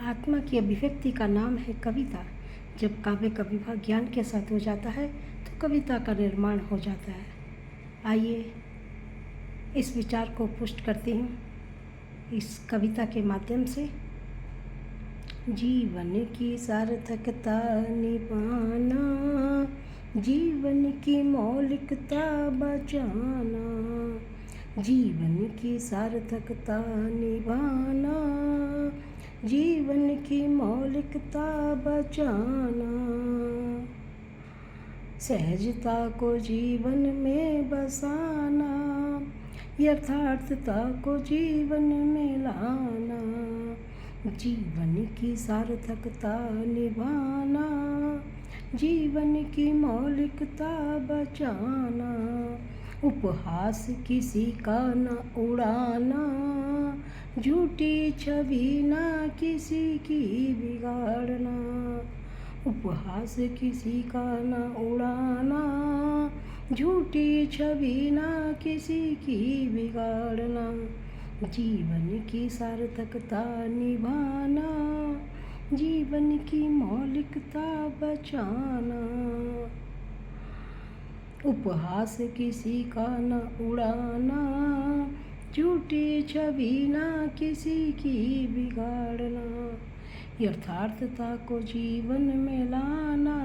आत्मा की अभिव्यक्ति का नाम है कविता। जब काव्य का विवाह ज्ञान के साथ हो जाता है तो कविता का निर्माण हो जाता है। आइए इस विचार को पुष्ट करती हूँ इस कविता के माध्यम से। जीवन की सार्थकता निभाना, जीवन की मौलिकता बचाना, जीवन की सार्थकता निभाना, जीवन की मौलिकता बचाना, सहजता को जीवन में बसाना, यथार्थता को जीवन में लाना, जीवन की सार्थकता निभाना, जीवन की मौलिकता बचाना, उपहास किसी का न उड़ाना, झूठी छवि न किसी की बिगाड़ना, उपहास किसी का न उड़ाना, झूठी छवि न किसी की बिगाड़ना, जीवन की सार्थकता निभाना, जीवन की मौलिकता बचाना, उपहास किसी का न उड़ाना, झूठी छवि न किसी की बिगाड़ना, यथार्थता को जीवन में लाना,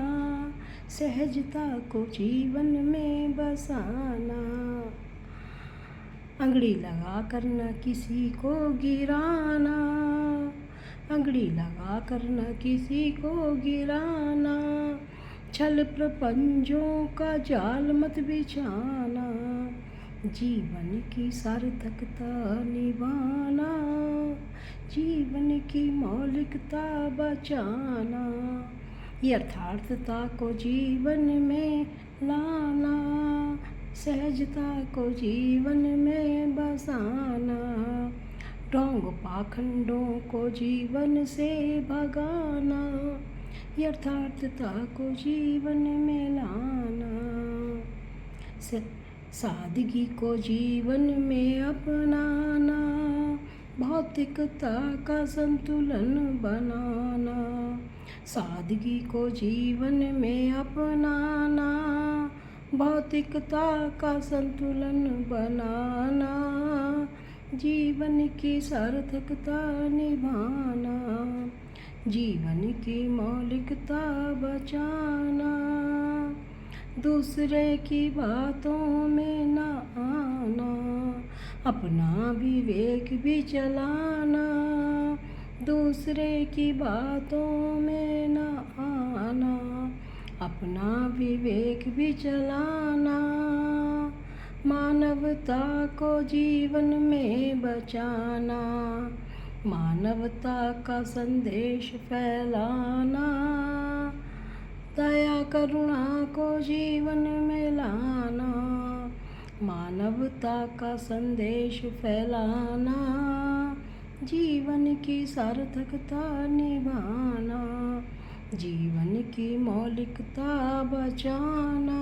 सहजता को जीवन में बसाना, अंगड़ी लगा कर न किसी को गिराना, अंगड़ी लगा कर न किसी को गिराना, छल प्रपंचों का जाल मत बिछाना, जीवन की सार्थकता निभाना, जीवन की मौलिकता बचाना, यथार्थता को जीवन में लाना, सहजता को जीवन में बसाना, ढोंग पाखंडों को जीवन से भगाना, यथार्थता को जीवन में लाना, सादगी को जीवन में अपनाना, भौतिकता का संतुलन बनाना, सादगी को जीवन में अपनाना, भौतिकता का संतुलन बनाना, जीवन की सार्थकता निभाना, जीवन की मौलिकता बचाना, दूसरे की बातों में न आना, अपना विवेक भी चलाना, दूसरे की बातों में न आना, अपना विवेक भी चलाना, मानवता को जीवन में बचाना, मानवता का संदेश फैलाना, दया करुणा को जीवन में लाना, मानवता का संदेश फैलाना, जीवन की सार्थकता निभाना, जीवन की मौलिकता बचाना,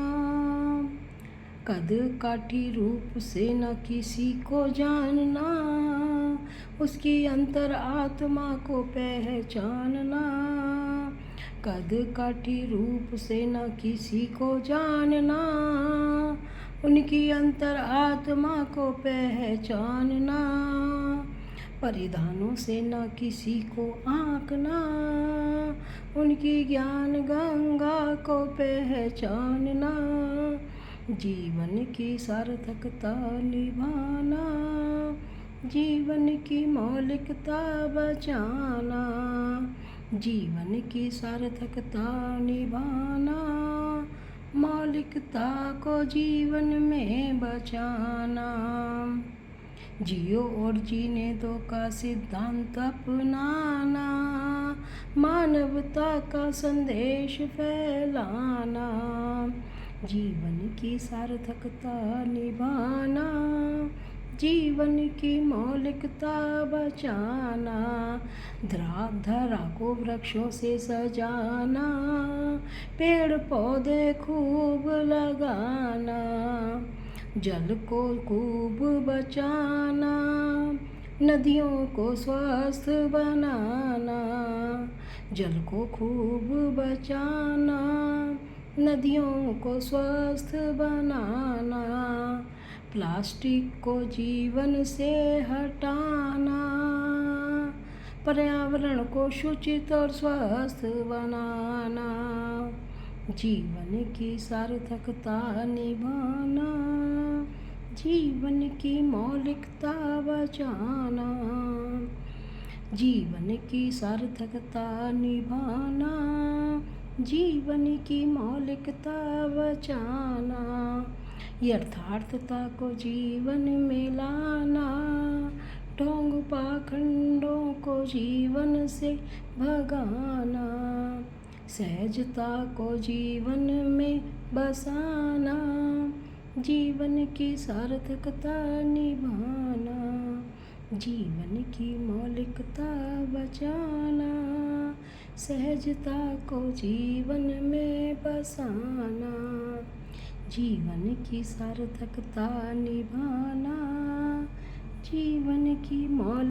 कद काठी रूप से न किसी को जानना, उसकी अंतर आत्मा को पहचानना, कद काठी रूप से न किसी को जानना, उनकी अंतर आत्मा को पहचानना, परिधानों से न किसी को आंकना, उनकी ज्ञान गंगा को पहचानना, जीवन की सार्थकता निभाना, जीवन की मौलिकता बचाना, जीवन की सार्थकता निभाना, मौलिकता को जीवन में बचाना, जियो और जीने दो का सिद्धांत अपनाना, मानवता का संदेश फैलाना, जीवन की सार्थकता निभाना, जीवन की मौलिकता बचाना, धरा को वृक्षों से सजाना, पेड़ पौधे खूब लगाना, जल को खूब बचाना, नदियों को स्वस्थ बनाना, जल को खूब बचाना, नदियों को स्वस्थ बनाना, प्लास्टिक को जीवन से हटाना, पर्यावरण को शुचित और स्वस्थ बनाना, जीवन की सार्थकता निभाना, जीवन की मौलिकता बचाना, जीवन की सार्थकता निभाना, जीवन की मौलिकता बचाना, यथार्थता को जीवन में लाना, ढोंग पाखंडों को जीवन से भगाना, सहजता को जीवन में बसाना, जीवन की सार्थकता निभाना, जीवन की मौलिकता बचाना, सहजता को जीवन में बसाना, जीवन की सार्थकता निभाना, जीवन की मौलिक